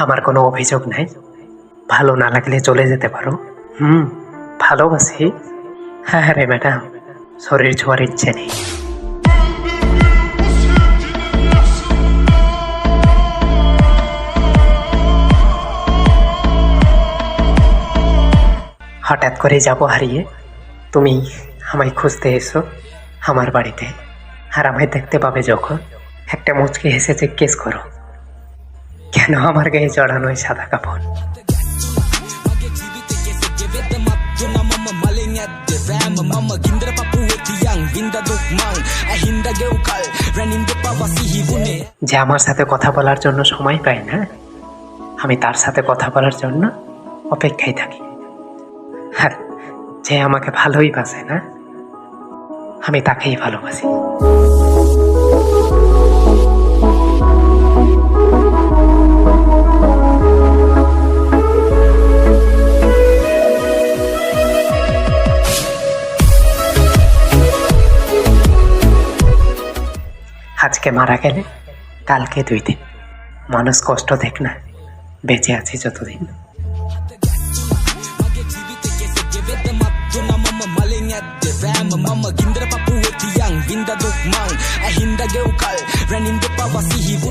আমার কোনো অভিযোগ নাই। ভালো না লাগলে চলে যেতে পারো। ভালোবাসি। হ্যাঁ রে ম্যাডাম, শরীর ছোঁয়ার ইচ্ছে নেই। হঠাৎ করে যাব হারিয়ে, তুমি আমায় খুঁজতে এসো আমার বাড়িতে। আর আমায় দেখতে পাবে যখন, একটা মুচকি হেসে জিজ্ঞেস করো, কেন আমার গায়ে জড়ানো ওই সাদা কাপড়? যে আমার সাথে কথা বলার জন্য সময় পায় না, আমি তার সাথে কথা বলার জন্য অপেক্ষায় থাকি। আর যে আমাকে ভালোই বাসে না, আমি তাকেই ভালোবাসি। আজকে মারা গেলে কালকে 2 দিন। মানুষ কষ্ট দেখ না, বেঁচে আছি যতদিন।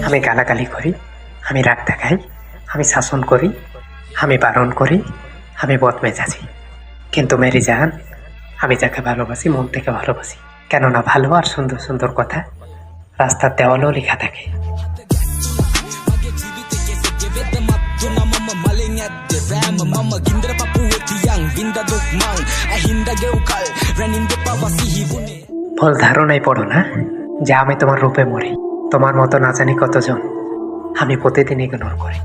আমি গালাগালি করি, আমি রাগ দেখাই, আমি শাসন করি, আমি বারণ করি, আমি বদমেজাজি। কিন্তু মেরি জান, আমি যাকে ভালোবাসি মন থেকে ভালোবাসি। কেননা ভালো আর সুন্দর সুন্দর কথা রাস্তার দেওয়ালেও লেখা থাকে। ভুল ধারণায় পড়ো না যে আমি তোমার রূপে মরি। তোমার মতো না জানি কতজন আমি প্রতিদিন ইগনোর করি।